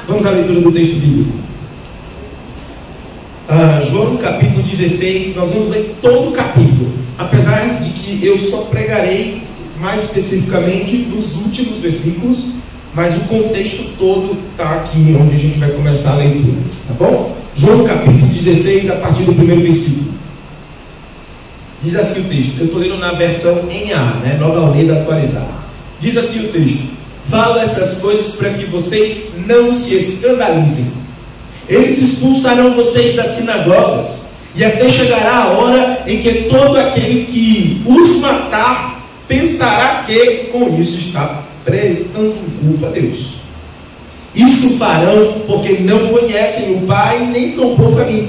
Vamos à leitura do texto bíblico. João capítulo 16, nós vamos ler todo o capítulo, apesar de que eu só pregarei mais especificamente dos últimos versículos, mas o contexto todo está aqui onde a gente vai começar a leitura, tá bom? João capítulo 16, a partir do primeiro versículo. Diz assim o texto, eu estou lendo na versão NA, Nova Almeida atualizada. Diz assim o texto: falo essas coisas para que vocês não se escandalizem. Eles expulsarão vocês das sinagogas, e até chegará a hora em que todo aquele que os matar pensará que com isso está prestando culpa a Deus. Isso farão porque não conhecem o Pai, nem tampouco a mim.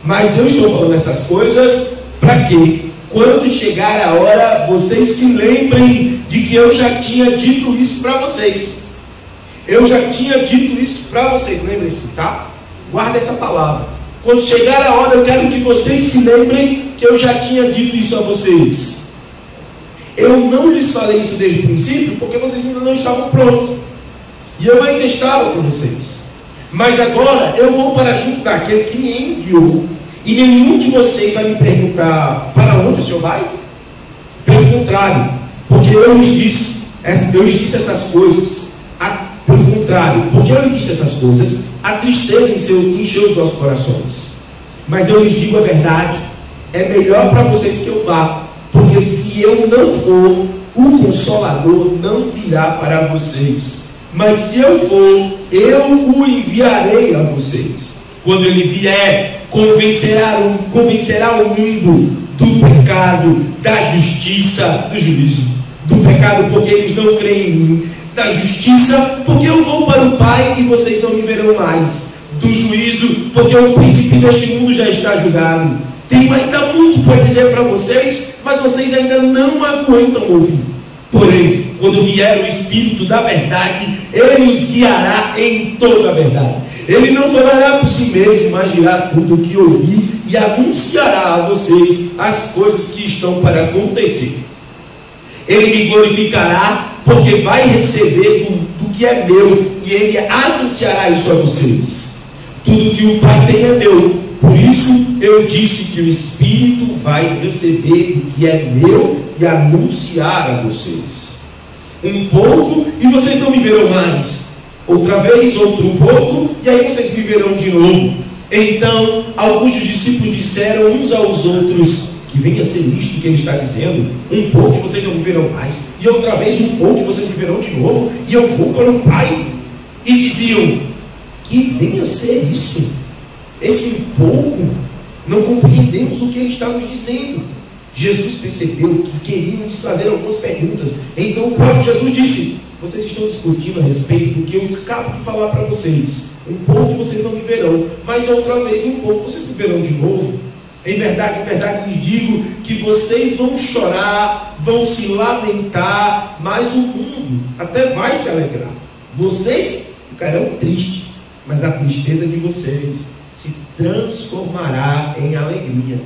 Mas eu estou falando essas coisas para que, quando chegar a hora, vocês se lembrem de que eu já tinha dito isso para vocês. Eu já tinha dito isso para vocês, lembrem-se, tá? Guarda essa palavra. Quando chegar a hora, eu quero que vocês se lembrem que eu já tinha dito isso a vocês. Eu não lhes falei isso desde o princípio, porque vocês ainda não estavam prontos. E eu ainda estava com vocês. Mas agora eu vou para junto daquele que me enviou. E nenhum de vocês vai me perguntar: para onde o Senhor vai? Pelo contrário, porque eu lhes disse essas coisas. Pelo contrário, porque eu lhes disse essas coisas, a tristeza encheu os vossos corações. Mas eu lhes digo a verdade: é melhor para vocês que eu vá, porque se eu não for, o Consolador não virá para vocês. Mas se eu for, eu o enviarei a vocês. Quando ele vier, convencerá o mundo do pecado, da justiça, do juízo. Do pecado, porque eles não creem em mim. Da justiça, porque eu vou para o Pai e vocês não me verão mais. Do juízo, porque o príncipe deste mundo já está julgado. Tenho ainda muito para dizer para vocês, mas vocês ainda não aguentam ouvir. Porém, quando vier o Espírito da verdade, ele os guiará em toda a verdade. Ele não falará por si mesmo, mas dirá tudo o que ouvir e anunciará a vocês as coisas que estão para acontecer. Ele me glorificará, porque vai receber do que é meu, e ele anunciará isso a vocês. Tudo que o Pai tem é meu, por isso eu disse que o Espírito vai receber do que é meu e anunciar a vocês. Um pouco e vocês não me verão mais, outra vez, outro pouco, e aí vocês me verão de novo. Então alguns dos discípulos disseram uns aos outros: que venha ser isto que ele está dizendo, um pouco e vocês não me verão mais, e outra vez um pouco e vocês me verão de novo, e eu vou para o Pai. E diziam: que venha ser isso, esse pouco, não compreendemos o que ele está nos dizendo. Jesus percebeu que queriam lhes fazer algumas perguntas, então o próprio Jesus disse: vocês estão discutindo a respeito do que eu acabo de falar para vocês. Um pouco vocês não me verão, mas outra vez um pouco vocês me verão de novo. Em verdade lhes digo que vocês vão chorar, vão se lamentar, mas o mundo até vai se alegrar. Vocês ficarão tristes, mas a tristeza de vocês se transformará em alegria.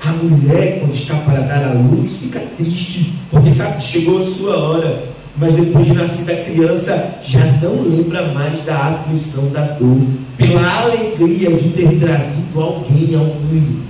A mulher, quando está para dar à luz, fica triste, porque sabe que chegou a sua hora, mas depois de nascida a criança, já não lembra mais da aflição, da dor, pela alegria de ter trazido alguém ao mundo.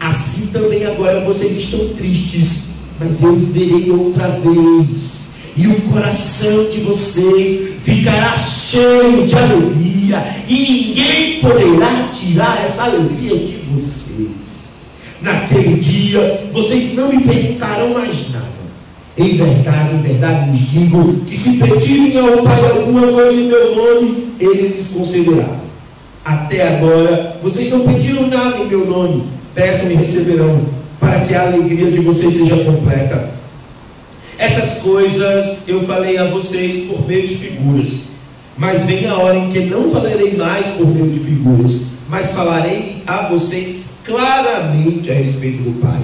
Assim também agora vocês estão tristes, mas eu os verei outra vez, e o coração de vocês ficará cheio de alegria, e ninguém poderá tirar essa alegria de vocês. Naquele dia vocês não me perguntarão mais nada. Em verdade lhes digo que se pedirem ao Pai alguma coisa em meu nome, ele lhes concederá. Até agora vocês não pediram nada em meu nome. Peçam e receberão, para que a alegria de vocês seja completa. Essas coisas eu falei a vocês por meio de figuras, mas vem a hora em que não falarei mais por meio de figuras, mas falarei a vocês claramente a respeito do Pai.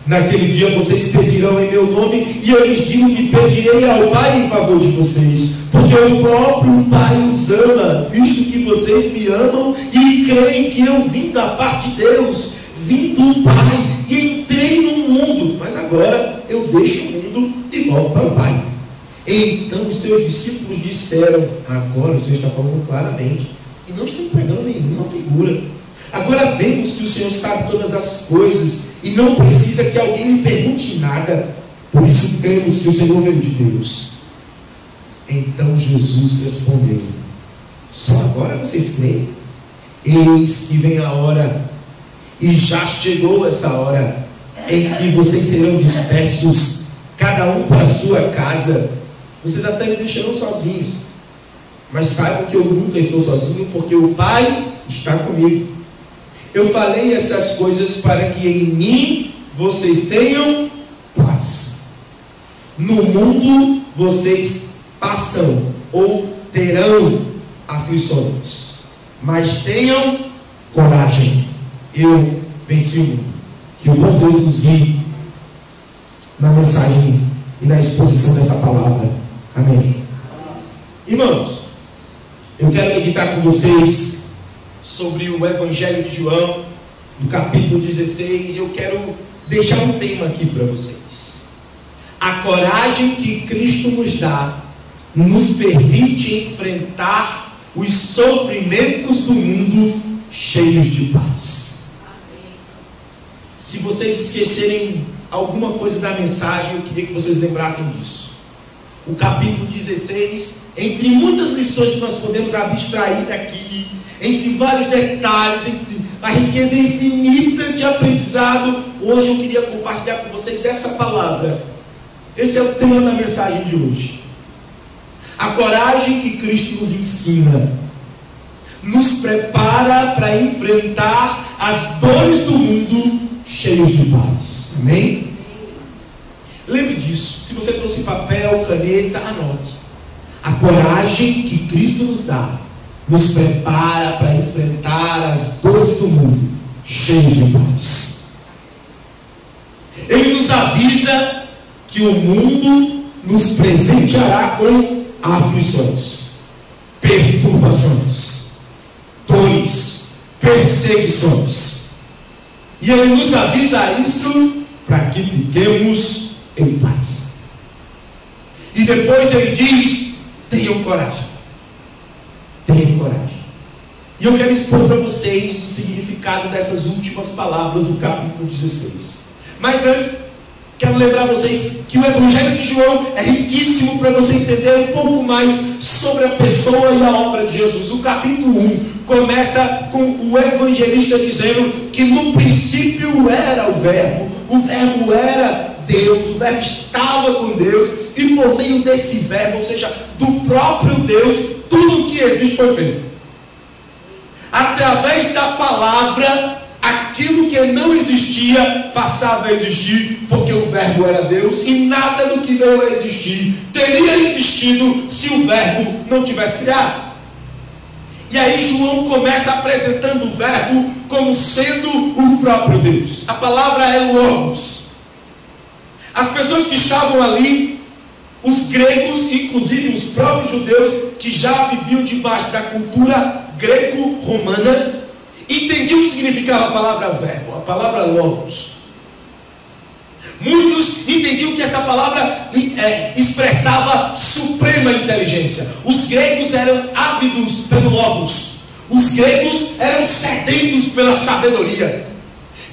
Naquele dia vocês pedirão em meu nome, e eu lhes digo que pedirei ao Pai em favor de vocês, porque o próprio Pai os ama, visto que vocês me amam e creem que eu vim da parte de Deus. Vim do Pai e entrei no mundo, mas agora eu deixo o mundo e volto para o Pai. Então os seus discípulos disseram, agora o Senhor está falando claramente, e não está empregando nenhuma figura. Agora vemos que o Senhor sabe todas as coisas, e não precisa que alguém lhe pergunte nada, por isso cremos que o Senhor veio de Deus. Então Jesus respondeu, só agora vocês creem? Eis que vem a hora, e já chegou essa hora, em que vocês serão dispersos, cada um para a sua casa. Vocês até me deixarão sozinhos, mas saibam que eu nunca estou sozinho, porque o Pai está comigo. Eu falei essas coisas para que em mim vocês tenham paz. No mundo vocês passam ou terão aflições, mas tenham coragem. Eu venci o mundo. Que o bom Deus nos guie na mensagem e na exposição dessa palavra. Amém. Irmãos, eu quero meditar com vocês sobre o Evangelho de João, no capítulo 16. Eu quero deixar um tema aqui para vocês. A coragem que Cristo nos dá nos permite enfrentar os sofrimentos do mundo cheios de paz. Se vocês esquecerem alguma coisa da mensagem, eu queria que vocês lembrassem disso. O capítulo 16, entre muitas lições que nós podemos abstrair daqui, entre vários detalhes, entre a riqueza infinita de aprendizado, hoje eu queria compartilhar com vocês essa palavra. Esse é o tema da mensagem de hoje. A coragem que Cristo nos ensina nos prepara para enfrentar as dores do mundo cheios de paz. Amém? Lembre disso. Se você trouxe papel, caneta, anote. A coragem que Cristo nos dá nos prepara para enfrentar as dores do mundo cheios de paz. Ele nos avisa que o mundo nos presenteará com aflições, perturbações, dores, perseguições. E ele nos avisa isso para que fiquemos em paz. E depois ele diz, tenham coragem. Tenham coragem. E eu quero expor para vocês o significado dessas últimas palavras do capítulo 16. Mas antes, quero lembrar vocês que o Evangelho de João é riquíssimo para você entender um pouco mais sobre a pessoa e a obra de Jesus. O capítulo 1 começa com o evangelista dizendo que no princípio era o verbo era Deus, o verbo estava com Deus, e por meio desse verbo, ou seja, do próprio Deus, tudo o que existe foi feito. Através da palavra, aquilo que não existia passava a existir, porque o verbo era Deus, e nada do que veio a existir teria existido se o verbo não tivesse criado. E aí João começa apresentando o verbo como sendo o próprio Deus. A palavra é logos. As pessoas que estavam ali, os gregos, inclusive os próprios judeus, que já viviam debaixo da cultura greco-romana, entendiam o que significava a palavra verbo, a palavra logos. Muitos entendiam que essa palavra expressava suprema inteligência. Os gregos eram ávidos pelo logos. Os gregos eram sedentos pela sabedoria,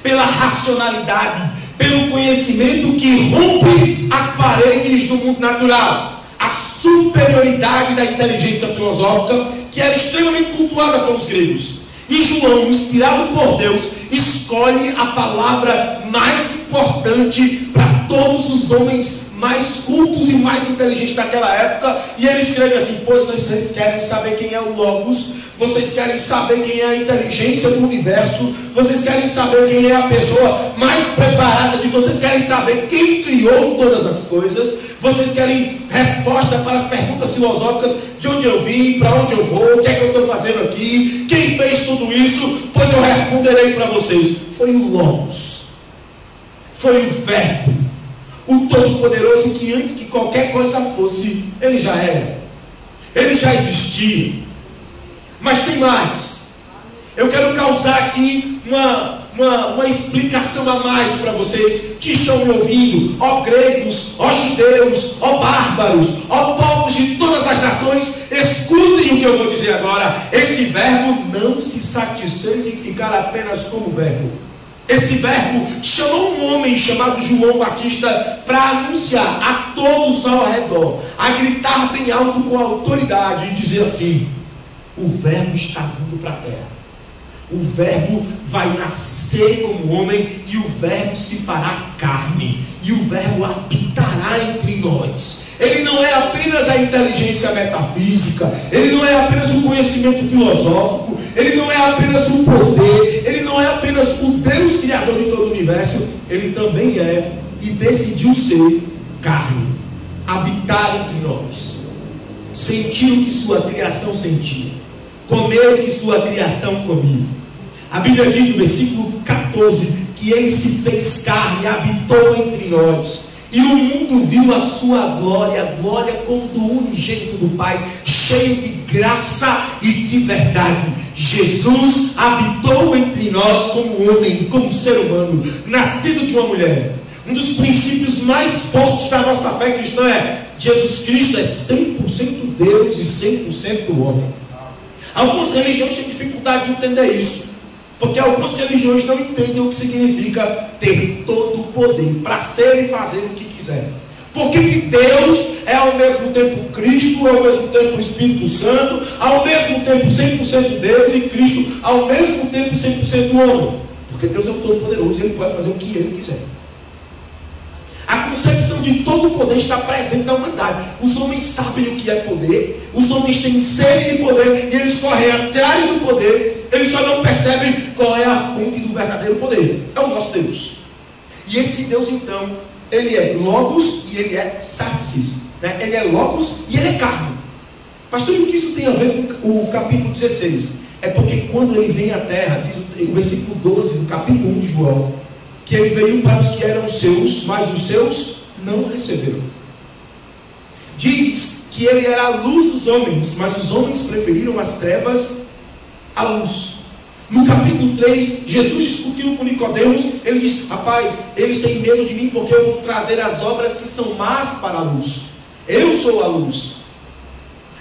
pela racionalidade, pelo conhecimento que rompe as paredes do mundo natural. A superioridade da inteligência filosófica, que era extremamente cultuada pelos gregos. E João, inspirado por Deus, escolhe a palavra mais importante para todos os homens mais cultos e mais inteligentes daquela época. E ele escreve assim: pois vocês querem saber quem é o Logos, vocês querem saber quem é a inteligência do universo, vocês querem saber quem é a pessoa mais preparada de vocês, querem saber quem criou todas as coisas, vocês querem resposta para as perguntas filosóficas: de onde eu vim, para onde eu vou, o que é que eu estou fazendo aqui, quem fez tudo isso? Pois eu responderei para vocês: foi o Logos, foi o Verbo, o Todo-Poderoso, que antes que qualquer coisa fosse, ele já era, ele já existia. Mas tem mais. Eu quero causar aqui uma explicação a mais para vocês que estão me ouvindo, ó gregos, ó judeus, ó bárbaros, ó povos de todas as nações, escutem o que eu vou dizer agora. Esse verbo não se satisfez em ficar apenas como verbo. Esse verbo chamou um homem chamado João Batista para anunciar a todos ao redor, a gritar bem alto com autoridade e dizer assim: o verbo está vindo para a terra. O verbo vai nascer como homem e o verbo se fará carne e o verbo habitará entre nós. Ele não é apenas a inteligência metafísica, ele não é apenas o conhecimento filosófico, ele não é apenas o poder, ele não é apenas o Deus criador de todo o universo, ele também é e decidiu ser carne, habitar entre nós, sentir o que sua criação sentia, comer o que sua criação comia. A Bíblia diz no versículo 14 que ele se fez carne, habitou entre nós, e o mundo viu a sua glória, glória como do unigênito do Pai, cheio de graça e de verdade. Jesus habitou entre nós como homem, como ser humano, nascido de uma mulher. Um dos princípios mais fortes da nossa fé cristã é: Jesus Cristo é 100% Deus e 100% homem. Algumas religiões têm dificuldade de entender isso, porque algumas religiões não entendem o que significa ter todo o poder para ser e fazer o que quiser. Porque que Deus é ao mesmo tempo Cristo, ao mesmo tempo o Espírito Santo, ao mesmo tempo 100% Deus e Cristo ao mesmo tempo 100% homem. Porque Deus é o Todo-Poderoso e Ele pode fazer o que Ele quiser. A concepção de todo o poder está presente na humanidade. Os homens sabem o que é poder, os homens têm sede de poder e eles correm atrás do poder, eles só não percebem qual é a fonte do verdadeiro poder. É o nosso Deus. E esse Deus, então, ele é Logos e ele é Sarxis, né? Ele é Logos e ele é carne. Pastor, o que isso tem a ver com o capítulo 16? É porque quando ele vem à terra, diz o versículo 12 do capítulo 1 de João, que ele veio para os que eram seus, mas os seus não receberam. Diz que ele era a luz dos homens, mas os homens preferiram as trevas à luz. No capítulo 3, Jesus discutiu com Nicodemos. Ele disse: rapaz, eles têm medo de mim porque eu vou trazer as obras que são más para a luz. Eu sou a luz.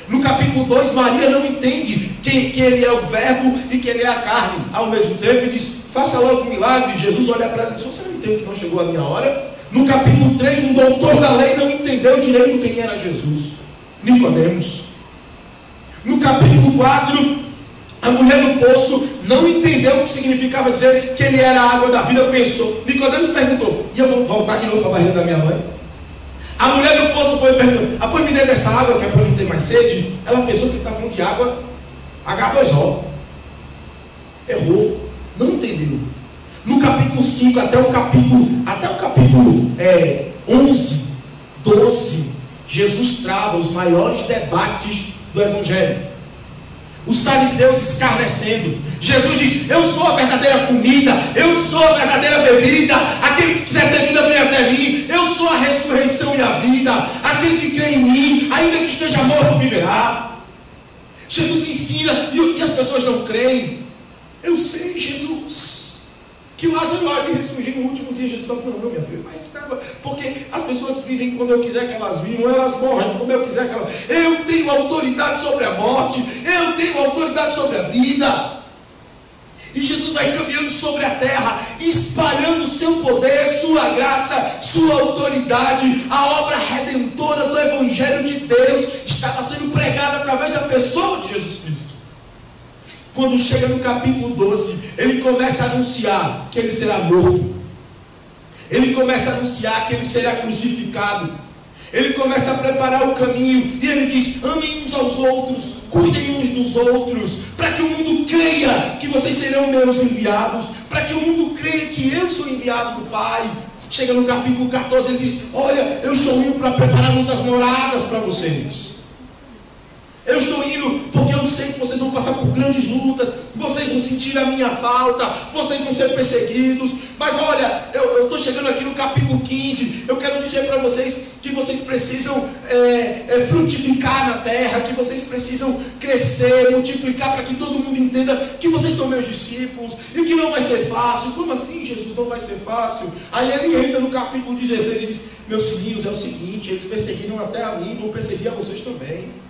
No capítulo 2, Maria não entende que ele é o verbo e que ele é a carne. Ao mesmo tempo, ele diz: faça logo um milagre. Jesus olha para ela e diz: você não entende que não chegou a minha hora? No capítulo 3, um doutor da lei não entendeu direito quem era Jesus, Nicodemos. No capítulo 4, a mulher do poço não entendeu o que significava dizer que ele era a água da vida. Pensou, Nicodemos perguntou: e eu vou voltar de novo para a barriga da minha mãe? A mulher do poço foi e perguntou: após me dê dessa água, que é para eu não ter mais sede. Ela pensou que está falando de água H2O. Errou, não entendeu. No capítulo 5 até o capítulo 11, 12, Jesus trava os maiores debates do Evangelho. Os fariseus escarnecendo. Jesus diz: eu sou a verdadeira comida, eu sou a verdadeira bebida, aquele que quiser ter vida vem até mim, eu sou a ressurreição e a vida, aquele que crê em mim, ainda que esteja morto, viverá. Jesus ensina e as pessoas não creem. Eu sei, Jesus, que o Lázaro há de ressurgir no último dia. Jesus está falando: não, minha filha, mas porque as pessoas vivem como eu quiser que elas vivam, elas morrem como eu quiser que elas. Eu tenho autoridade sobre a morte, eu tenho autoridade sobre a vida. E Jesus vai caminhando sobre a terra, espalhando o seu poder, sua graça, sua autoridade. A obra redentora do Evangelho de Deus estava sendo pregada através da pessoa de Jesus Cristo. Quando chega no capítulo 12, ele começa a anunciar que ele será morto. Ele começa a anunciar que ele será crucificado. Ele começa a preparar o caminho. E ele diz: amem uns aos outros, cuidem uns dos outros, para que o mundo creia que vocês serão meus enviados, para que o mundo creia que eu sou enviado do Pai. Chega no capítulo 14, ele diz: olha, eu estou indo para preparar muitas moradas para vocês. Eu estou indo porque eu sei que vocês vão passar por grandes lutas, vocês vão sentir a minha falta, vocês vão ser perseguidos. Mas olha, eu estou chegando aqui no capítulo 15. Eu quero dizer para vocês que vocês precisam frutificar na terra, que vocês precisam crescer, multiplicar, para que todo mundo entenda que vocês são meus discípulos e que não vai ser fácil. Como assim, Jesus, não vai ser fácil? Aí ele entra no capítulo 16 e diz: meus filhos, é o seguinte, eles perseguiram até a mim, vão perseguir a vocês também.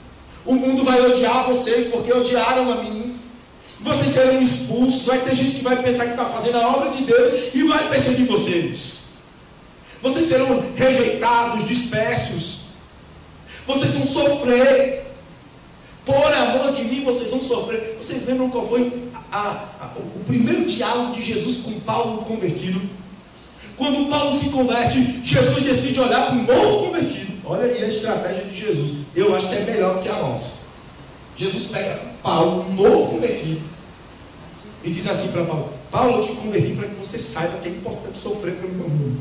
O mundo vai odiar vocês porque odiaram a mim. Vocês serão expulsos. Vai ter gente que vai pensar que está fazendo a obra de Deus e vai perseguir vocês. Vocês serão rejeitados, dispersos. Vocês vão sofrer. Por amor de mim, vocês vão sofrer. Vocês lembram qual foi o primeiro diálogo de Jesus com Paulo convertido? Quando Paulo se converte, Jesus decide olhar para um novo convertido. Olha aí a estratégia de Jesus. Eu acho que é melhor que a nossa. Jesus pega Paulo, um novo convertido, e diz assim para Paulo: Paulo, eu te converti para que você saiba que é importante sofrer pelo meu mundo.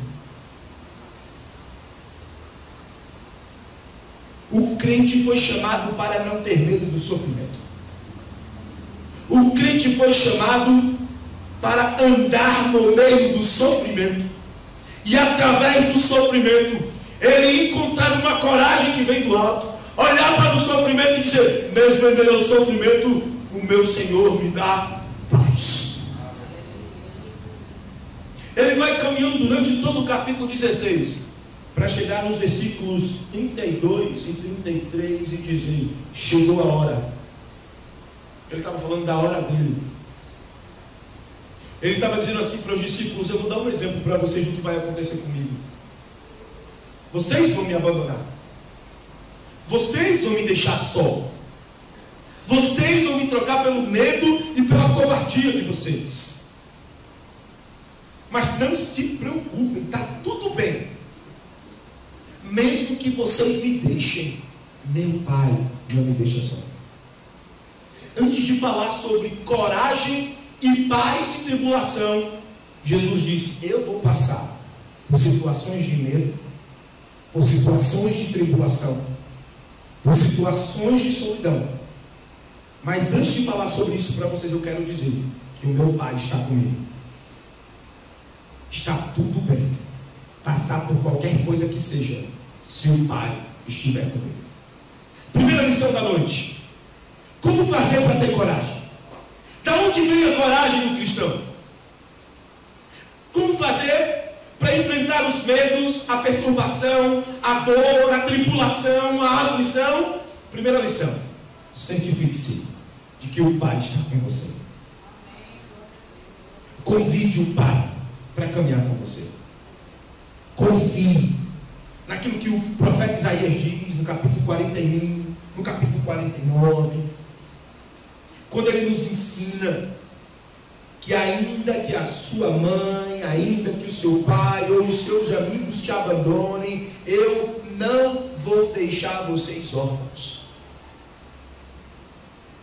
O crente foi chamado para não ter medo do sofrimento. O crente foi chamado para andar no meio do sofrimento. E através do sofrimento, ele encontrar uma coragem que vem do alto, olhar para o sofrimento e dizer: mesmo em meio ao sofrimento, o meu Senhor me dá paz. Ele vai caminhando durante todo o capítulo 16, para chegar nos versículos 32 e 33 e dizer: chegou a hora. Ele estava falando da hora dele. Ele estava dizendo assim para os discípulos: eu vou dar um exemplo para vocês do que vai acontecer comigo. Vocês vão me abandonar. Vocês vão me deixar só. Vocês vão me trocar pelo medo e pela covardia de vocês. Mas não se preocupem, está tudo bem. Mesmo que vocês me deixem, meu Pai não me deixa só. Antes de falar sobre coragem e paz e tribulação, Jesus disse: eu vou passar por situações de medo, por situações de tribulação, por situações de solidão. Mas antes de falar sobre isso para vocês, eu quero dizer que o meu Pai está comigo. Está tudo bem passar por qualquer coisa que seja, se o Pai estiver comigo. Primeira lição da noite: como fazer para ter coragem? Da onde vem a coragem do cristão? Como fazer para enfrentar os medos, a perturbação, a dor, a tribulação, a aflição? Primeira lição: certifique-se de que o Pai está com você. Convide o Pai para caminhar com você. Confie naquilo que o profeta Isaías diz no capítulo 41, no capítulo 49, quando ele nos ensina que ainda que a sua mãe, ainda que o seu pai ou os seus amigos te abandonem, eu não vou deixar vocês órfãos.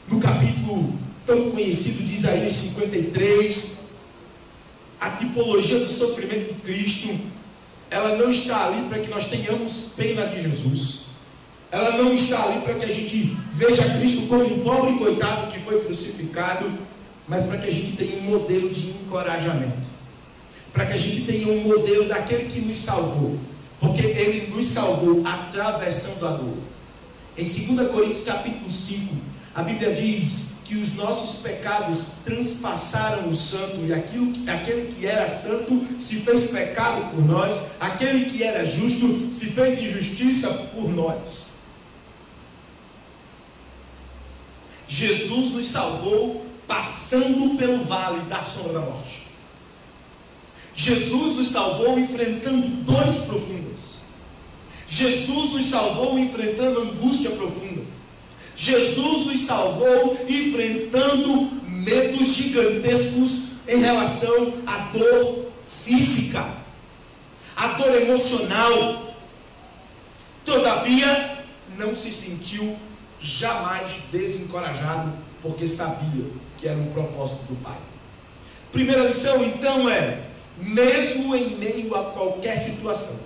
No capítulo tão conhecido de Isaías 53, a tipologia do sofrimento de Cristo, ela não está ali para que nós tenhamos pena de Jesus. Ela não está ali para que a gente veja Cristo como um pobre coitado que foi crucificado, mas para que a gente tenha um modelo de encorajamento, para que a gente tenha um modelo daquele que nos salvou, porque Ele nos salvou atravessando a dor. Em 2 Coríntios capítulo 5, a Bíblia diz que os nossos pecados transpassaram o santo, e aquele que era santo se fez pecado por nós, aquele que era justo se fez injustiça por nós. Jesus nos salvou passando pelo vale da sombra da morte. Jesus nos salvou enfrentando dores profundas. Jesus nos salvou enfrentando angústia profunda. Jesus nos salvou enfrentando medos gigantescos em relação à dor física, à dor emocional. Todavia, não se sentiu jamais desencorajado, porque sabia que era um propósito do Pai. Primeira lição, então, é: mesmo em meio a qualquer situação,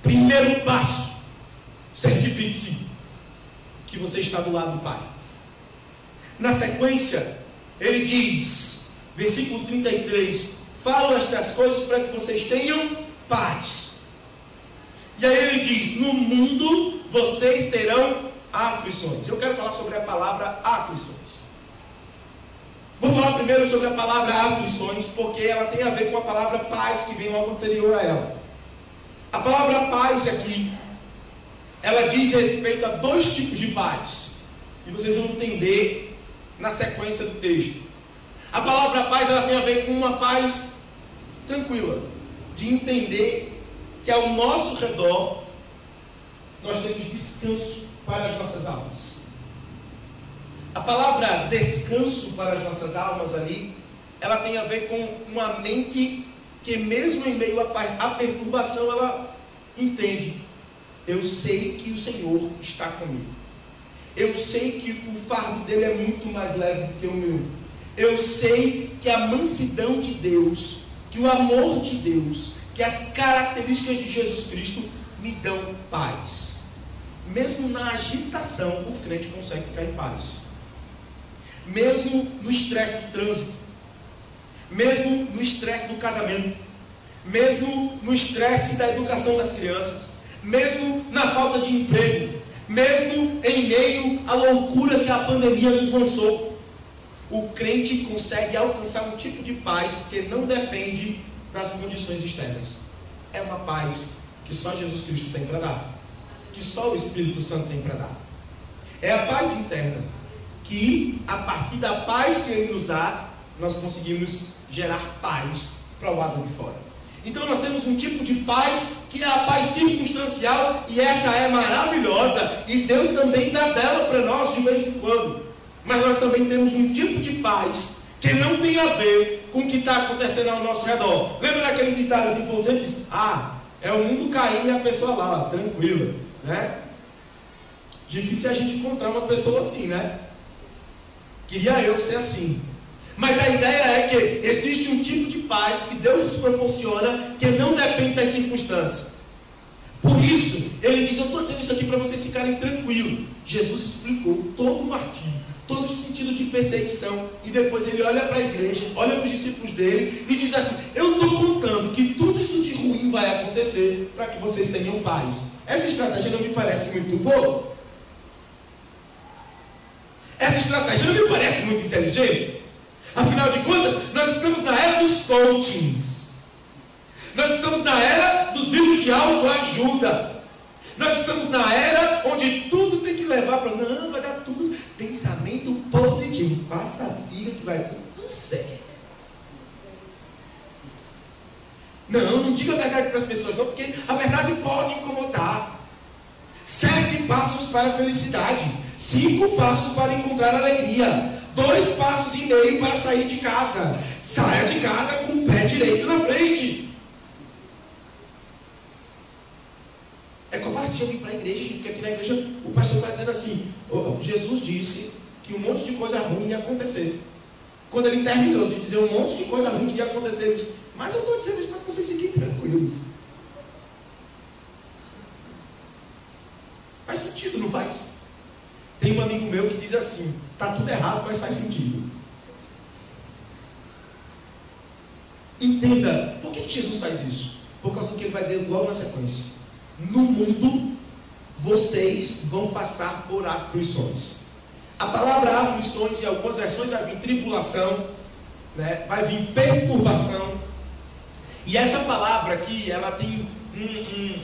primeiro passo, certifique-se que você está do lado do Pai. Na sequência, ele diz, versículo 33, falo estas coisas para que vocês tenham paz. E aí ele diz, no mundo vocês terão aflições. Eu quero falar sobre a palavra aflições. Vou falar primeiro sobre a palavra aflições, porque ela tem a ver com a palavra paz, que vem logo anterior a ela. A palavra paz aqui, ela diz respeito a dois tipos de paz, e vocês vão entender na sequência do texto. A palavra paz, ela tem a ver com uma paz tranquila, de entender que ao nosso redor nós temos descanso para as nossas almas. A palavra descanso para as nossas almas ali, ela tem a ver com uma mente que mesmo em meio à perturbação, ela entende, eu sei que o Senhor está comigo, eu sei que o fardo dele é muito mais leve do que o meu, eu sei que a mansidão de Deus, que o amor de Deus, que as características de Jesus Cristo me dão paz. Mesmo na agitação, o crente consegue ficar em paz. Mesmo no estresse do trânsito, mesmo no estresse do casamento, mesmo no estresse da educação das crianças, mesmo na falta de emprego, mesmo em meio à loucura que a pandemia nos lançou, o crente consegue alcançar um tipo de paz que não depende das condições externas. É uma paz que só Jesus Cristo tem para dar, que só o Espírito Santo tem para dar. É a paz interna, que a partir da paz que Ele nos dá, nós conseguimos gerar paz para o lado de fora. Então nós temos um tipo de paz que é a paz circunstancial, e essa é maravilhosa, e Deus também dá dela para nós de vez em quando. Mas nós também temos um tipo de paz que não tem a ver com o que está acontecendo ao nosso redor. Lembra daquele ditado assim, por exemplo, diz, é o mundo caindo e a pessoa lá, tranquila, né? Difícil a gente encontrar uma pessoa assim, né? Queria eu ser assim. Mas a ideia é que existe um tipo de paz que Deus nos proporciona, que não depende das circunstâncias. Por isso, ele diz, eu estou dizendo isso aqui para vocês ficarem tranquilos. Jesus explicou todo o martírio, todo o sentido de perseguição, e depois ele olha para a igreja, olha para os discípulos dele e diz assim, eu estou contando que tudo isso de ruim vai acontecer para que vocês tenham paz. Essa estratégia não me parece muito boa? Essa estratégia não me parece muito inteligente? Afinal de contas, nós estamos na era dos coachings, nós estamos na era dos livros de autoajuda, nós estamos na era onde tudo tem que levar para, não, vai dar tudo, pensamento positivo, faça a vida que vai tudo certo. Não diga a verdade para as pessoas não, porque a verdade pode incomodar. 7 passos para a felicidade, 5 passos para encontrar alegria, 2,5 passos para sair de casa. Saia de casa com o pé direito na frente. É covardia vir para a igreja, porque aqui na igreja o pastor está dizendo assim, Jesus disse que um monte de coisa ruim ia acontecer. Quando ele terminou de dizer um monte de coisa ruim que ia acontecer, ele disse, mas eu estou dizendo isso para vocês fiquem tranquilos. Faz sentido, não faz? Tem um amigo meu que diz assim, está tudo errado, mas faz sentido. Entenda, por que Jesus faz isso? Por causa do que ele vai dizer logo na sequência. No mundo, vocês vão passar por aflições. A palavra aflições, em algumas versões vai vir tribulação, né? Vai vir perturbação. E essa palavra aqui, ela tem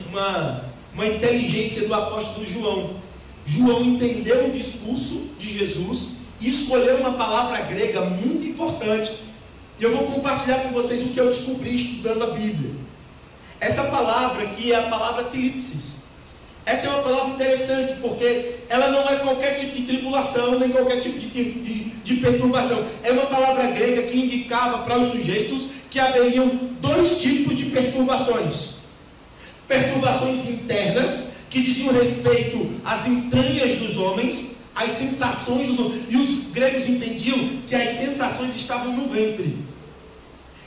uma inteligência do apóstolo João. João entendeu o discurso de Jesus e escolheu uma palavra grega muito importante. E eu vou compartilhar com vocês o que eu descobri estudando a Bíblia. Essa palavra aqui é a palavra tlipsis. Essa é uma palavra interessante, porque ela não é qualquer tipo de tribulação, nem qualquer tipo de perturbação. É uma palavra grega que indicava para os sujeitos que haveriam 2 tipos de perturbações. Perturbações internas, que diziam respeito às entranhas dos homens, às sensações dos homens. E os gregos entendiam que as sensações estavam no ventre.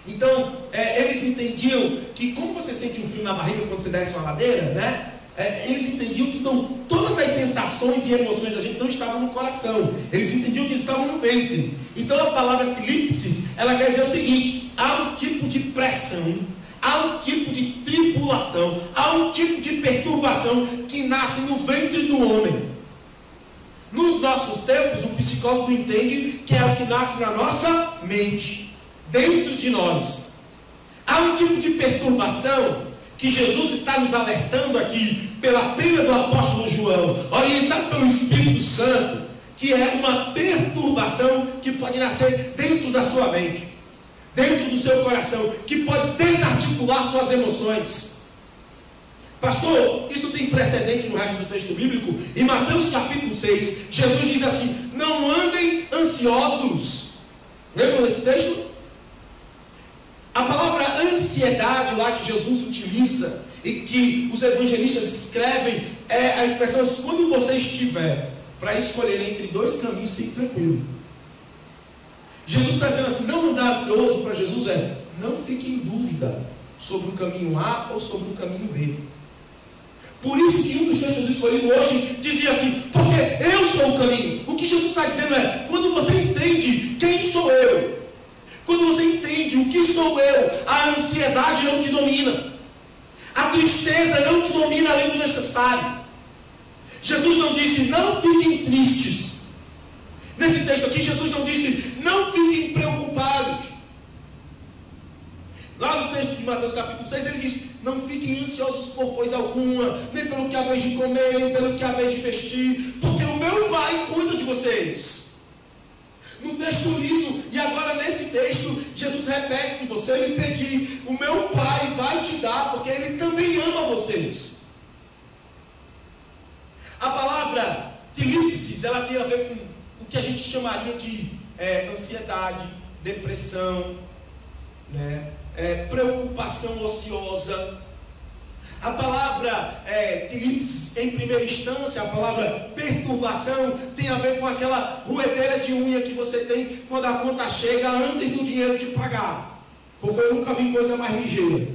Então, eles entendiam que, como você sente um frio na barriga quando você desce uma ladeira, né? eles entendiam que todas as sensações e emoções da gente não estavam no coração. Eles entendiam que estavam no ventre. Então a palavra tlipsis, ela quer dizer o seguinte: há um tipo de pressão, há um tipo de tribulação, há um tipo de perturbação que nasce no ventre do homem. Nos nossos tempos, o psicólogo entende que é o que nasce na nossa mente, dentro de nós. Há um tipo de perturbação que Jesus está nos alertando aqui, pela pena do apóstolo João, orientado pelo Espírito Santo, que é uma perturbação que pode nascer dentro da sua mente, dentro do seu coração, que pode desarticular suas emoções. Pastor, isso tem precedente no resto do texto bíblico. Em Mateus capítulo 6, Jesus diz assim: não andem ansiosos. Lembram desse texto? A palavra ansiedade lá que Jesus utiliza e que os evangelistas escrevem é a expressão: quando você estiver para escolher entre dois caminhos, fique tranquilo. Jesus está dizendo assim: não andar ansioso para Jesus é não fique em dúvida sobre o caminho A ou sobre o caminho B. Por isso que um dos textos escolhidos hoje dizia assim: porque eu sou o caminho. O que Jesus está dizendo é: quando você entende quem sou eu, quando você entende o que sou eu, a ansiedade não te domina, a tristeza não te domina além do necessário. Jesus não disse: não fiquem tristes. Nesse texto aqui, Jesus não disse: não fiquem preocupados. Lá no texto de Mateus capítulo 6, ele diz: não fiquem ansiosos por coisa alguma, nem pelo que há vez de comer, nem pelo que há vez de vestir, porque o meu Pai cuida de vocês. No texto lido, e agora nesse texto, Jesus repete: se você me pedir, o meu Pai vai te dar, porque Ele também ama vocês. A palavra tlipsis, ela tem a ver com o que a gente chamaria de ansiedade, depressão, né? Preocupação ociosa. A palavra tlipsis, em primeira instância, a palavra perturbação, tem a ver com aquela roedeira de unha que você tem quando a conta chega antes do dinheiro de pagar. Porque eu nunca vi coisa mais ligeira.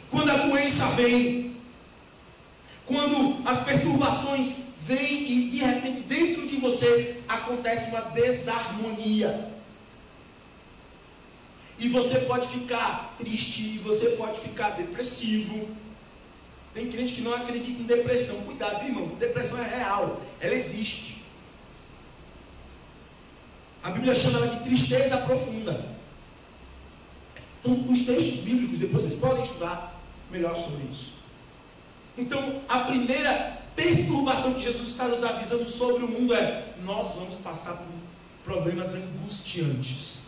Quando a doença vem, quando as perturbações vêm e de repente dentro de você acontece uma desarmonia. E você pode ficar triste, você pode ficar depressivo. Tem crente que não acredita em depressão. Cuidado, irmão, depressão é real, ela existe. A Bíblia chama ela de tristeza profunda. Então, os textos bíblicos, depois vocês podem estudar melhor sobre isso. Então, a primeira perturbação que Jesus está nos avisando sobre o mundo é: nós vamos passar por problemas angustiantes.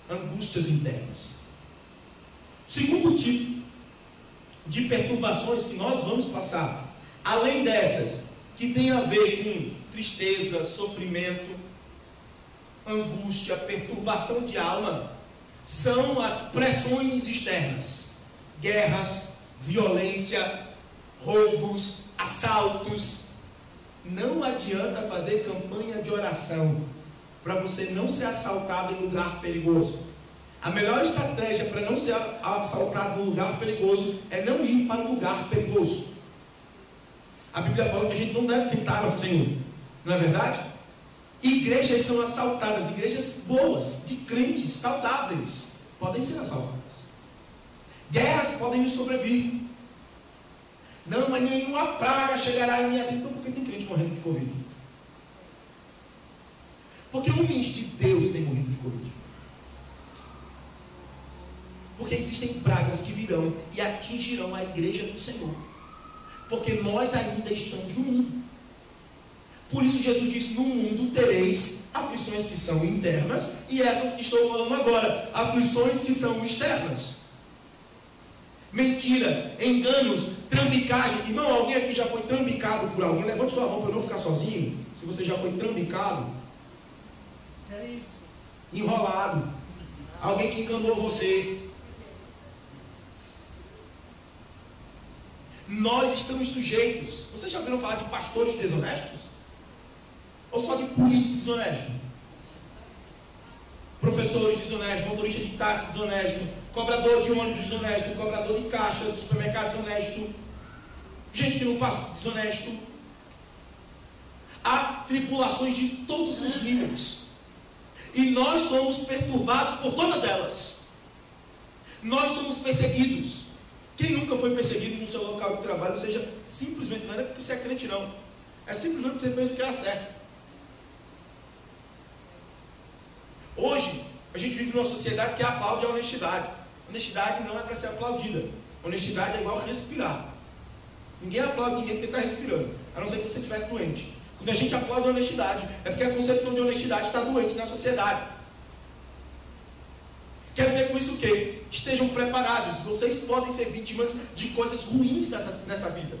Angústias internas. Segundo tipo de perturbações que nós vamos passar, além dessas que tem a ver com tristeza, sofrimento, angústia, perturbação de alma, são as pressões externas: guerras, violência, roubos, assaltos. Não adianta fazer campanha de oração para você não ser assaltado em lugar perigoso. A melhor estratégia para não ser assaltado em lugar perigoso é não ir para um lugar perigoso. A Bíblia fala que a gente não deve tentar ao Senhor, não é verdade? Igrejas são assaltadas, igrejas boas, de crentes saudáveis, podem ser assaltadas. Guerras podem nos sobrevir. Não, mas nenhuma praga chegará em minha vida. Então, por que tem crente morrendo de Covid? Porque homens de Deus têm morrido de Covid. Porque existem pragas que virão e atingirão a igreja do Senhor. Porque nós ainda estamos no mundo. Por isso Jesus disse: no mundo tereis aflições que são internas, e essas que estou falando agora, aflições que são externas. Mentiras, enganos, trambicagem. Irmão, alguém aqui já foi trambicado por alguém? Levante sua mão para eu não ficar sozinho. Se você já foi trambicado. Enrolado, alguém que enganou você. Nós estamos sujeitos. Vocês já ouviram falar de pastores desonestos? Ou só de políticos desonestos? Professores desonestos, motoristas de táxi desonestos, cobrador de ônibus desonesto, cobrador de caixa do supermercado desonesto, gente que não passa desonesto. Há tribulações de todos os níveis, e nós somos perturbados por todas elas. Nós somos perseguidos. Quem nunca foi perseguido no seu local de trabalho? Ou seja, simplesmente, não é porque você é crente não, é simplesmente porque você fez o que era certo. Hoje a gente vive numa sociedade que aplaude a honestidade. Honestidade não é para ser aplaudida. Honestidade é igual a respirar. Ninguém aplaude ninguém porque está respirando, a não ser que você estivesse doente. Quando a gente aplaude a honestidade, é porque a concepção de honestidade está doente na sociedade. Quer dizer com isso que estejam preparados. Vocês podem ser vítimas de coisas ruins nessa vida.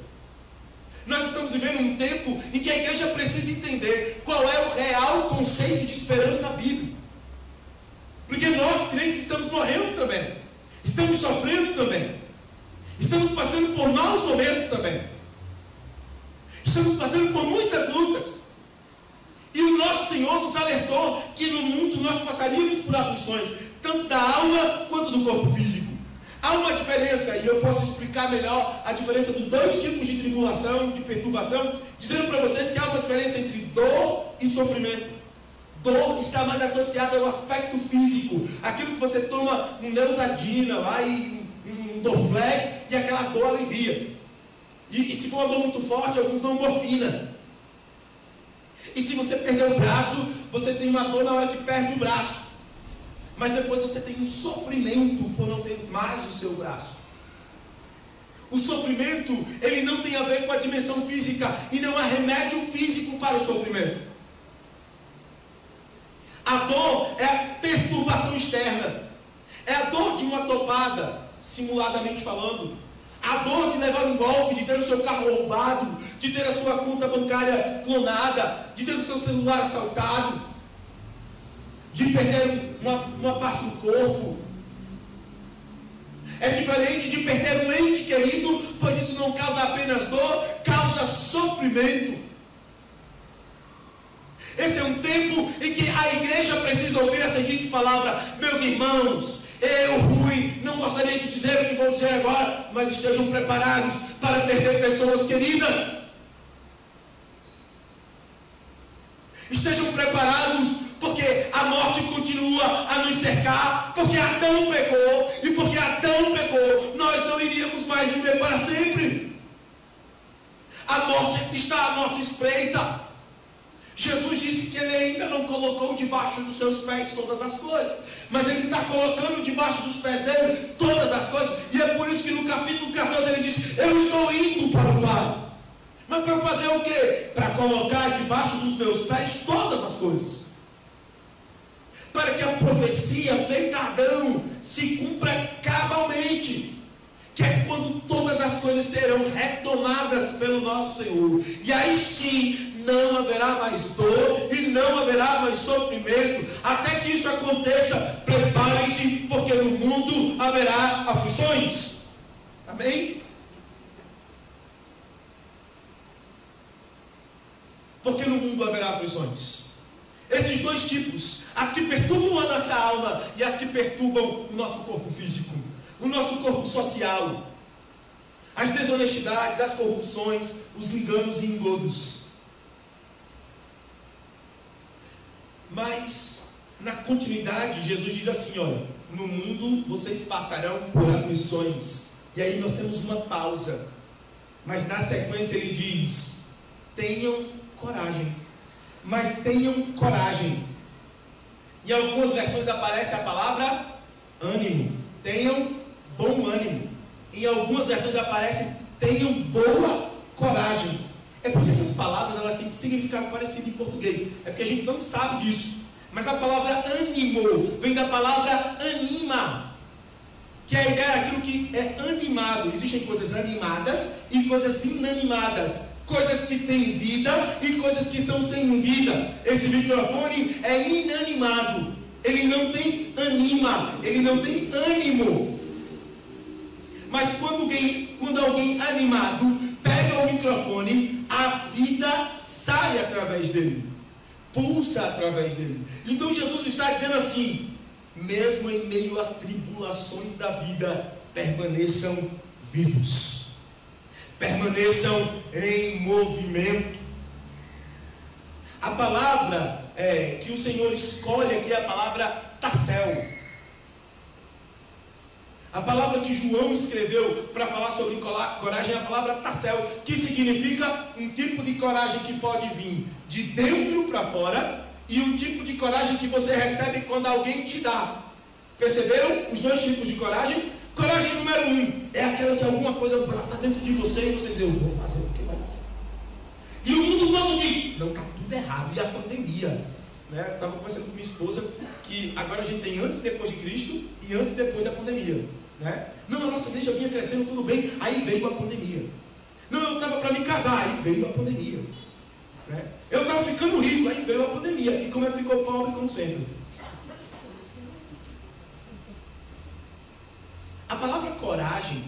Nós estamos vivendo um tempo em que a igreja precisa entender qual é o real conceito de esperança bíblica. Porque nós, crentes, estamos morrendo também. Estamos sofrendo também. Estamos passando por maus momentos também. Estamos passando por muitas lutas. E o nosso Senhor nos alertou que no mundo nós passaríamos por aflições, tanto da alma quanto do corpo físico. Há uma diferença, e eu posso explicar melhor a diferença dos dois tipos de tribulação, de perturbação, dizendo para vocês que há uma diferença entre dor e sofrimento. Dor está mais associada ao aspecto físico, aquilo que você toma um Neusadina lá e um Dorflex, e aquela dor alivia. E se for uma dor muito forte, alguns dão morfina. E se você perder o braço, você tem uma dor na hora que perde o braço. Mas depois você tem um sofrimento por não ter mais o seu braço. O sofrimento, ele não tem a ver com a dimensão física, e não há remédio físico para o sofrimento. A dor é a perturbação externa. É a dor de uma topada, simuladamente falando. A dor de levar um golpe, de ter o seu carro roubado, de ter a sua conta bancária clonada, de ter o seu celular assaltado, de perder uma parte do corpo. É diferente de perder um ente querido, pois isso não causa apenas dor, causa sofrimento. Esse é um tempo em que a igreja precisa ouvir a seguinte palavra: meus irmãos, eu, Rui, não gostaria de dizer o que vou dizer agora, mas estejam preparados para perder pessoas queridas. Estejam preparados, porque a morte continua a nos cercar, porque Adão pecou, e porque Adão pecou, nós não iríamos mais viver para sempre. A morte está à nossa espreita. Jesus disse que Ele ainda não colocou debaixo dos seus pés todas as coisas, mas Ele está colocando debaixo dos pés dele todas as coisas. E é por isso que no capítulo 14 Ele diz: eu estou indo para o Pai. Mas para fazer o quê? Para colocar debaixo dos meus pés todas as coisas, para que a profecia feita a Adão se cumpra cabalmente, que é quando todas as coisas serão retomadas pelo nosso Senhor. E aí sim não haverá mais dor e não haverá mais sofrimento. Até que isso aconteça, preparem-se, porque no mundo haverá aflições. Amém? Porque no mundo haverá aflições. Esses dois tipos, as que perturbam a nossa alma e as que perturbam o nosso corpo físico, o nosso corpo social, as desonestidades, as corrupções, os enganos e engodos. Mas na continuidade Jesus diz assim: olha, no mundo vocês passarão por aflições. E aí nós temos uma pausa, mas na sequência ele diz: tenham coragem. Mas tenham coragem. Em algumas versões aparece a palavra ânimo. Tenham bom ânimo. Em algumas versões aparece tenham boa coragem. É porque essas palavras elas têm significado parecido em português. É porque a gente não sabe disso. Mas a palavra ânimo vem da palavra anima, que é a ideia daquilo que é animado. Existem coisas animadas e coisas inanimadas, coisas que têm vida e coisas que são sem vida. Esse microfone é inanimado, ele não tem anima, ele não tem ânimo. Mas quando alguém animado pega o microfone, a vida sai através dele, pulsa através dele. Então Jesus está dizendo assim: mesmo em meio às tribulações da vida, permaneçam vivos, permaneçam em movimento. A palavra que o Senhor escolhe aqui é a palavra tassel. A palavra que João escreveu para falar sobre coragem é a palavra tassel, que significa um tipo de coragem que pode vir de dentro para fora e um tipo de coragem que você recebe quando alguém te dá. Perceberam os dois tipos de coragem? Coragem número 1 é aquela que alguma coisa brota dentro de você e você diz: eu vou fazer porque vai fazer. E o mundo todo diz: não, está tudo errado. E a pandemia, né? Eu estava conversando com minha esposa que agora a gente tem antes e depois de Cristo e antes e depois da pandemia, né? Não, a nossa igreja vinha crescendo tudo bem, aí veio a pandemia. Não, eu estava para me casar, aí veio a pandemia, né? Eu estava ficando rico, aí veio a pandemia. E como eu ficou pobre, como sempre. A palavra coragem,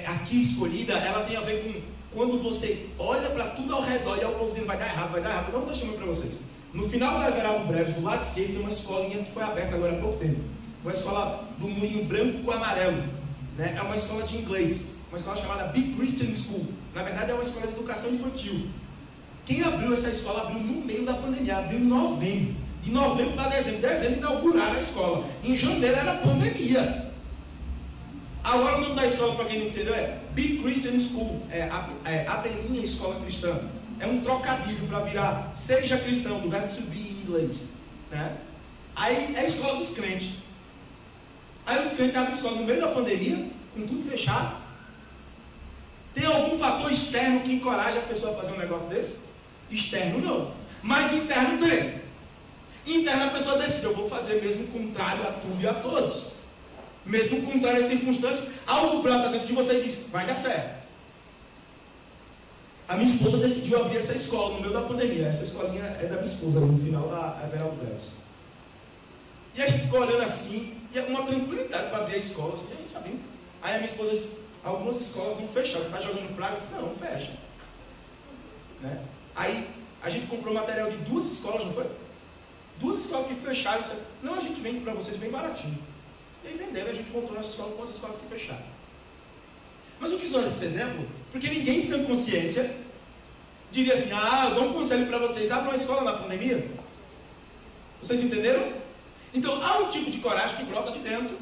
aqui escolhida, ela tem a ver com quando você olha para tudo ao redor e é o povo dizendo: vai dar errado, vai dar errado. Não, deixa eu para vocês. No final da Everaldo Breves, do lado esquerdo, tem uma escolinha que foi aberta agora há pouco tempo. Uma escola do murinho branco com amarelo, né? É uma escola de inglês, uma escola chamada Big Christian School. Na verdade é uma escola de educação infantil. Quem abriu essa escola abriu no meio da pandemia, abriu em novembro. De novembro para dezembro. Dezembro inauguraram a escola. Em janeiro era pandemia. Agora o nome da escola, para quem não entendeu, é Big Christian School. A belinha escola cristã. É um trocadilho para virar seja cristão, do verbo to be em inglês, né? Aí é a escola dos crentes. Aí os crentes abrem a escola no meio da pandemia, com tudo fechado. Tem algum fator externo que encoraja a pessoa a fazer um negócio desse? Externo não, mas interno tem. Interno a pessoa decide: eu vou fazer mesmo contrário a tudo e a todos. Mesmo contrário às circunstâncias, algo brota dentro de você e diz: vai dar certo. A minha esposa decidiu abrir essa escola no meio da pandemia. Essa escolinha é da minha esposa, no final da Everaldo Breves. E a gente ficou olhando assim, e é uma tranquilidade para abrir a escola, assim, a gente abriu. Aí a minha esposa disse: algumas escolas vão fechar, você está jogando praga? Eu disse: não, fecha, né? Aí a gente comprou material de 2 escolas, não foi? 2 escolas que fecharam. Disse: não, a gente vende para vocês bem baratinho. E aí venderam, a gente comprou nossa escola com as escolas que fecharam. Mas eu quis usar esse exemplo porque ninguém sem consciência diria assim: eu dou um conselho para vocês, abram uma escola na pandemia. Vocês entenderam? Então há um tipo de coragem que brota de dentro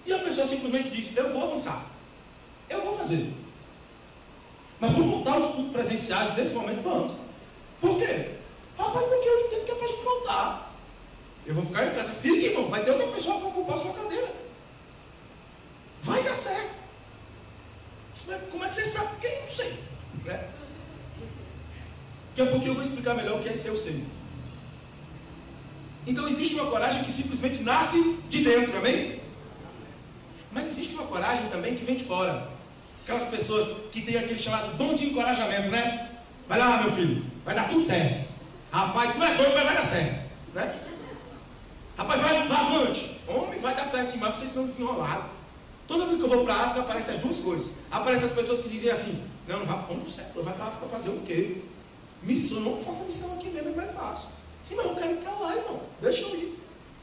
e a pessoa simplesmente diz: eu vou avançar, eu vou fazer. Mas vamos voltar aos cultos presenciais nesse momento? Vamos. Por quê? Rapaz, porque eu entendo que é para a gente voltar. Eu vou ficar em casa. Fica, irmão, vai ter outra pessoa para ocupar a sua cadeira. Vai dar certo. Como é que você sabe? Porque eu não sei, né? Daqui a pouquinho eu vou explicar melhor o que é esse eu sei. Então existe uma coragem que simplesmente nasce de dentro, amém? Mas existe uma coragem também que vem de fora. Aquelas pessoas que têm aquele chamado dom de encorajamento, né? Vai lá, meu filho, vai dar tudo certo. Rapaz, tu é doido, mas vai dar certo, né? Rapaz, vai avante. Homem, vai dar certo demais, vocês são desenrolados. Toda vez que eu vou para a África, aparecem as 2 coisas. Aparecem as pessoas que dizem assim: não vai para o certo, vai para a África fazer o quê? Missão, não faça missão aqui mesmo, é mais fácil. Sim, mas eu quero ir para lá, irmão. Deixa eu ir.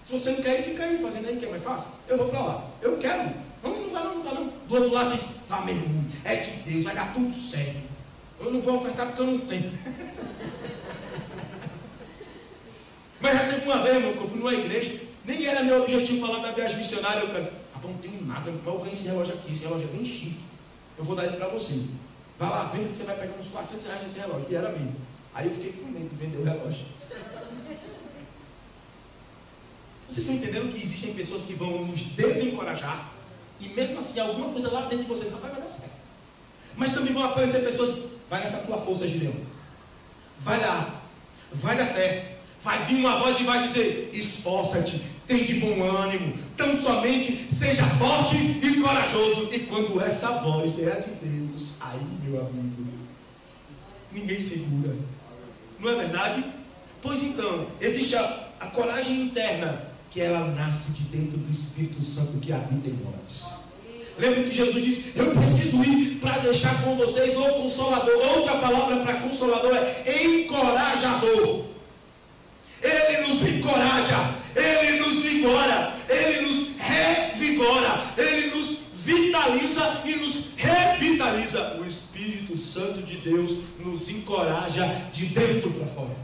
Se você não quer ir, fica aí fazendo aí que é mais fácil. Eu vou para lá. Eu quero. Não vai não. Do outro lado diz: vá mergulho, é de Deus, vai dar tudo certo. Eu não vou ofertar porque eu não tenho. Mas já teve uma vez, irmão, que eu fui numa igreja, nem era meu objetivo falar da viagem missionária. Eu quero: rapaz, não tenho nada, mas eu ganhei esse relógio aqui, esse relógio é bem chique. Eu vou dar ele para você. Vai lá, venda que você vai pegar uns 400 reais nesse relógio. E era meu. Aí eu fiquei com medo de vender o relógio. Vocês estão entendendo que existem pessoas que vão nos desencorajar e mesmo assim alguma coisa lá dentro de você vai dar certo. Mas também vão aparecer pessoas: vai nessa tua força, Gideão, vai lá, vai dar certo. Vai vir uma voz e vai dizer: esforça-te, tem de bom ânimo, tão somente seja forte e corajoso. E quando essa voz é a de Deus, aí, meu amigo, ninguém segura. Não é verdade? Pois então, existe a coragem interna, que ela nasce de dentro do Espírito Santo que habita em nós. Lembra que Jesus disse: eu preciso ir para deixar com vocês o Consolador. Outra palavra para Consolador é encorajador. Ele nos encoraja, Ele nos vigora, finaliza: o Espírito Santo de Deus nos encoraja de dentro para fora.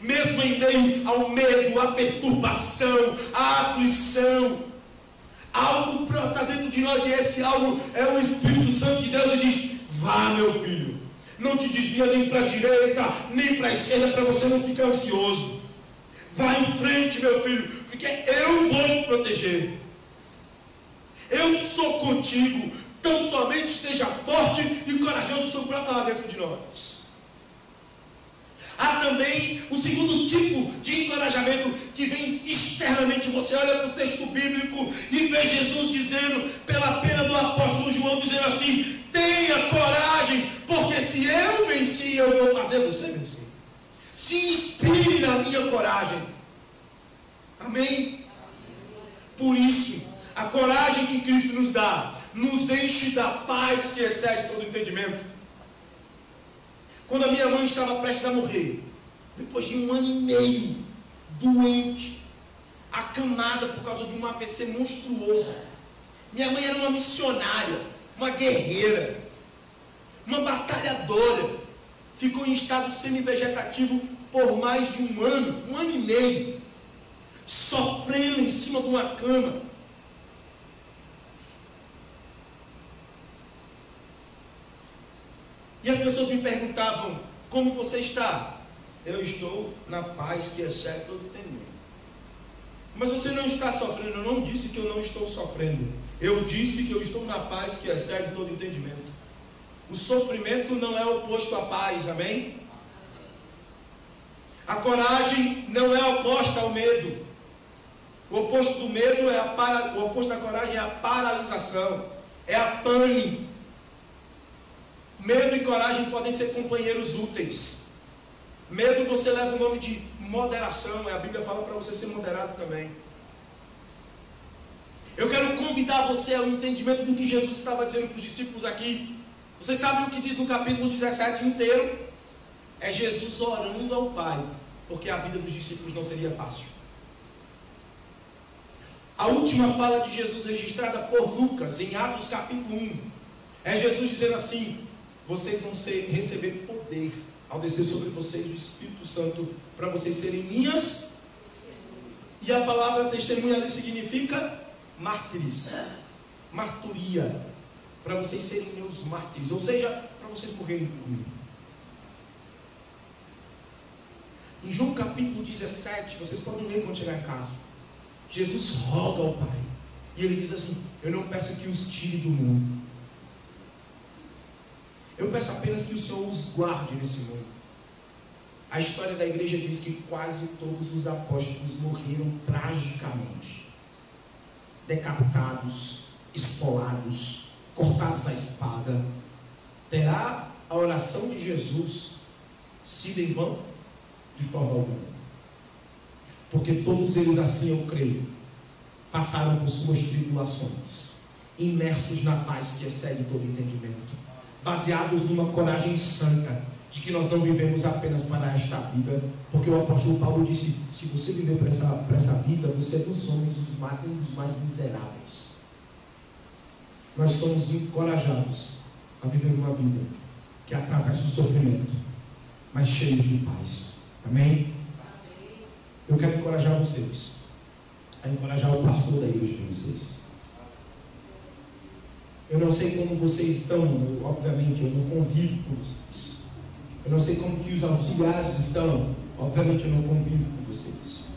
Mesmo em meio ao medo, à perturbação, à aflição, algo brota dentro de nós, e esse algo é o Espírito Santo de Deus. Ele diz: vá, meu filho, não te desvia nem para a direita, nem para a esquerda, para você não ficar ansioso. Vá em frente, meu filho, porque eu vou te proteger. Eu sou contigo. Tão somente seja forte e corajoso. Isso brota lá dentro de nós. Há também o segundo tipo de encorajamento que vem externamente. Você olha para o texto bíblico e vê Jesus dizendo, pela pena do apóstolo João, dizendo assim: tenha coragem, porque se eu venci, eu vou fazer você vencer. Se inspire na minha coragem. Amém? Por isso, a coragem que Cristo nos dá nos enche da paz que excede todo entendimento. Quando a minha mãe estava prestes a morrer, depois de 1 ano e meio, doente, acamada por causa de um AVC monstruoso. Minha mãe era uma missionária, uma guerreira, uma batalhadora. Ficou em estado semi-vegetativo por mais de 1 ano, 1 ano e meio, sofrendo em cima de uma cama. E as pessoas me perguntavam: como você está? Eu estou na paz que excede todo entendimento. Mas você não está sofrendo. Eu não disse que eu não estou sofrendo. Eu disse que eu estou na paz que excede todo entendimento. O sofrimento não é oposto à paz, amém? A coragem não é oposta ao medo. O oposto do medo o oposto da coragem é a paralisação, é a pane. Medo e coragem podem ser companheiros úteis. Medo você leva o nome de moderação. A Bíblia fala para você ser moderado também. Eu quero convidar você ao entendimento do que Jesus estava dizendo para os discípulos aqui. Vocês sabem o que diz no capítulo 17 inteiro? É Jesus orando ao Pai, porque a vida dos discípulos não seria fácil. A última fala de Jesus registrada por Lucas, em Atos capítulo 1, é Jesus dizendo assim: vocês vão receber poder ao descer sobre vocês o Espírito Santo, para vocês serem minhas. E a palavra testemunha ali significa mártires, marturia, para vocês serem meus mártires, ou seja, para vocês morrerem comigo. Em João capítulo 17, vocês podem ler quando chegar em casa, Jesus roga ao Pai, e ele diz assim: eu não peço que os tire do mundo, eu peço apenas que o Senhor os guarde nesse mundo. A história da igreja diz que quase todos os apóstolos morreram tragicamente, decapitados, esfolados, cortados à espada. Terá a oração de Jesus sido em vão? De forma alguma. Porque todos eles, assim eu creio, passaram por suas tribulações, imersos na paz que excede todo entendimento, baseados numa coragem santa, de que nós não vivemos apenas para esta vida, porque o apóstolo Paulo disse: se você viver para essa vida, você é dos homens um dos mais miseráveis. Nós somos encorajados a viver uma vida que atravessa o sofrimento, mas cheio de paz. Amém? Eu quero encorajar vocês, a encorajar o pastor da igreja de vocês. Eu não sei como vocês estão, obviamente eu não convivo com vocês. Eu não sei como que os auxiliares estão, obviamente eu não convivo com vocês.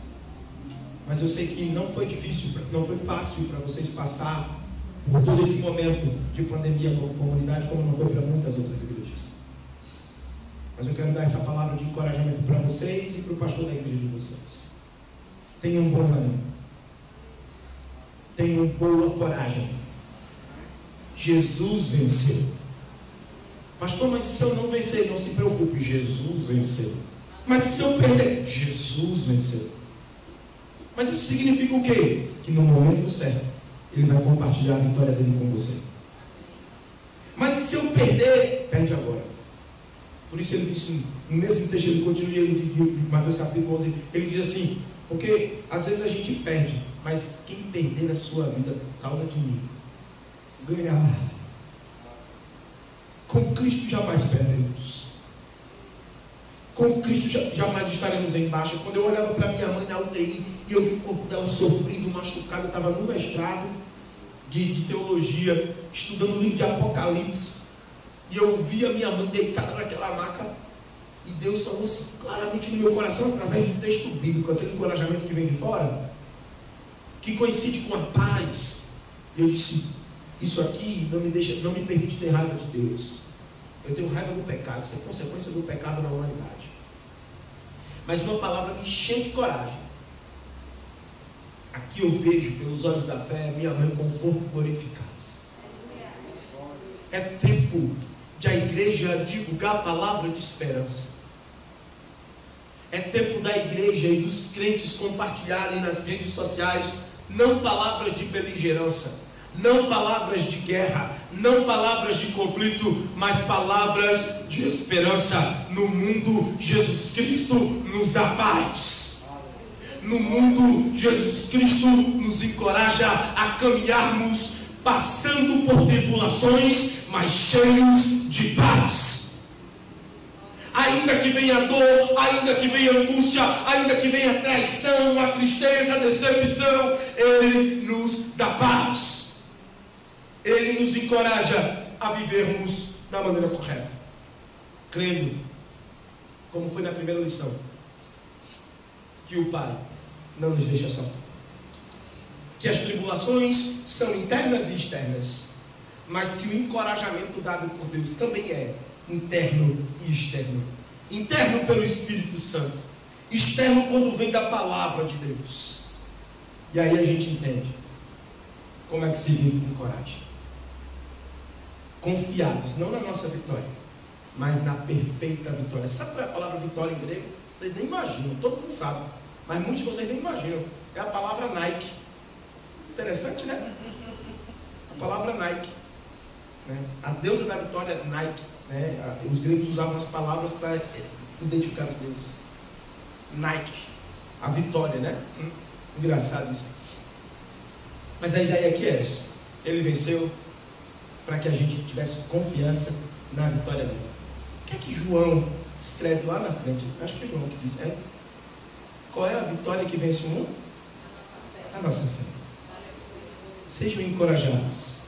Mas eu sei que não foi difícil, não foi fácil para vocês passar por todo esse momento de pandemia como comunidade, como não foi para muitas outras igrejas. Mas eu quero dar essa palavra de encorajamento para vocês e para o pastor da igreja de vocês. Tenham um bom ânimo, tenham boa coragem. Jesus venceu. Pastor, mas e se eu não vencer? Não se preocupe, Jesus venceu. Mas e se eu perder? Jesus venceu. Mas isso significa o quê? Que no momento certo Ele vai compartilhar a vitória dele com você. Mas e se eu perder? Perde agora. Por isso ele disse, no mesmo texto ele continua, ele diz, em Mateus capítulo 11, ele diz assim: porque às vezes a gente perde, mas quem perder a sua vida por causa de mim, ganhará Com Cristo jamais perderemos. Com Cristo jamais estaremos em baixa. Quando eu olhava para minha mãe na UTI e eu vi o corpo dela sofrido, machucado, eu estava no mestrado de teologia, estudando o livro de Apocalipse, e eu via minha mãe deitada naquela maca, e Deus falou claramente no meu coração, através do texto bíblico, aquele encorajamento que vem de fora, que coincide com a paz. Eu disse: isso aqui não me permite ter raiva de Deus. Eu tenho raiva do pecado, isso é consequência do pecado na humanidade. Mas uma palavra me encheu de coragem. Aqui eu vejo, pelos olhos da fé, minha mãe com o corpo glorificado. É tempo de a igreja divulgar a palavra de esperança. É tempo da igreja e dos crentes compartilharem nas redes sociais não palavras de beligerância, não palavras de guerra, não palavras de conflito, mas palavras de esperança. No mundo, Jesus Cristo nos dá paz. No mundo, Jesus Cristo nos encoraja a caminharmos passando por tribulações, mas cheios de paz. Ainda que venha dor, ainda que venha angústia, ainda que venha traição, a tristeza, a decepção, Ele nos dá paz. Ele nos encoraja a vivermos da maneira correta, crendo, como foi na primeira lição, que o Pai não nos deixa só, que as tribulações são internas e externas, mas que o encorajamento dado por Deus também é interno e externo. Interno pelo Espírito Santo, externo quando vem da palavra de Deus. E aí a gente entende como é que se vive com coragem, confiados não na nossa vitória, mas na perfeita vitória. Sabe qual é a palavra vitória em grego? Vocês nem imaginam, todo mundo sabe, mas muitos de vocês nem imaginam. É a palavra Nike. Interessante, né? A palavra Nike, né? A deusa da vitória é Nike, né? Os gregos usavam as palavras para identificar os deuses. Nike, a vitória, né? Engraçado isso. Mas a ideia aqui é essa: Ele venceu para que a gente tivesse confiança na vitória dele. O que é que João escreve lá na frente? Acho que é João que diz, qual é a vitória que vence o mundo? A nossa fé. Sejam encorajados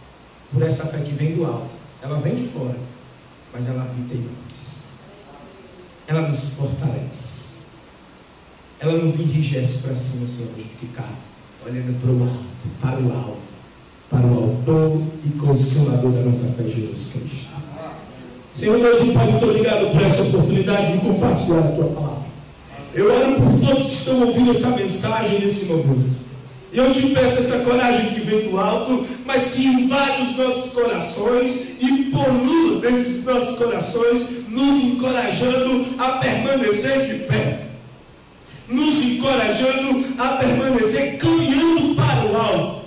por essa fé que vem do alto. Ela vem de fora, mas ela habita em nós. Ela nos fortalece. Ela nos enrijece para cima, Senhor, de ficar olhando para o alto, para o alvo, para o autor e consumador da nossa fé, Jesus Cristo. Senhor Deus e Pai, muito obrigado por essa oportunidade de compartilhar a Tua palavra. Eu oro por todos que estão ouvindo essa mensagem nesse momento. E eu te peço essa coragem que vem do alto, mas que invade os nossos corações e polua dentro dos nossos corações, nos encorajando a permanecer de pé, nos encorajando a permanecer caminhando para o alto.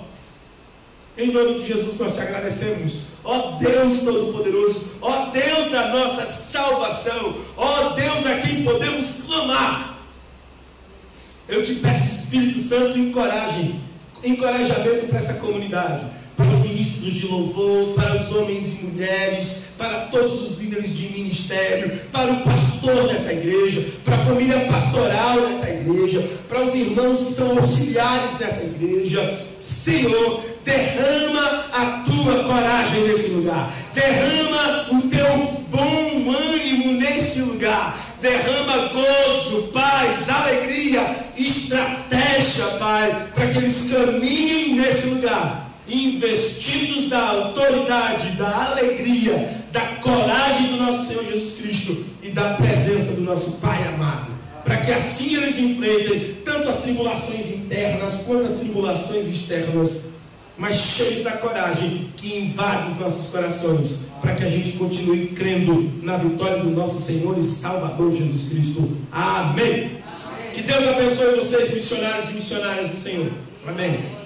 Em nome de Jesus nós te agradecemos, ó Deus Todo-Poderoso, ó Deus da nossa salvação, ó Deus a quem podemos clamar. Eu te peço, Espírito Santo, encorajamento para essa comunidade, para os ministros de louvor, para os homens e mulheres, para todos os líderes de ministério, para o pastor dessa igreja, para a família pastoral dessa igreja, para os irmãos que são auxiliares dessa igreja. Senhor, derrama a tua coragem nesse lugar, derrama o teu bom ânimo nesse lugar, derrama gozo, paz, alegria, estratégia, Pai, para que eles caminhem nesse lugar, investidos da autoridade, da alegria, da coragem do nosso Senhor Jesus Cristo e da presença do nosso Pai amado, para que assim eles enfrentem tanto as tribulações internas quanto as tribulações externas, mas cheios da coragem que invade os nossos corações, para que a gente continue crendo na vitória do nosso Senhor e Salvador Jesus Cristo. Amém. Que Deus abençoe vocês, missionários e missionárias do Senhor. Amém.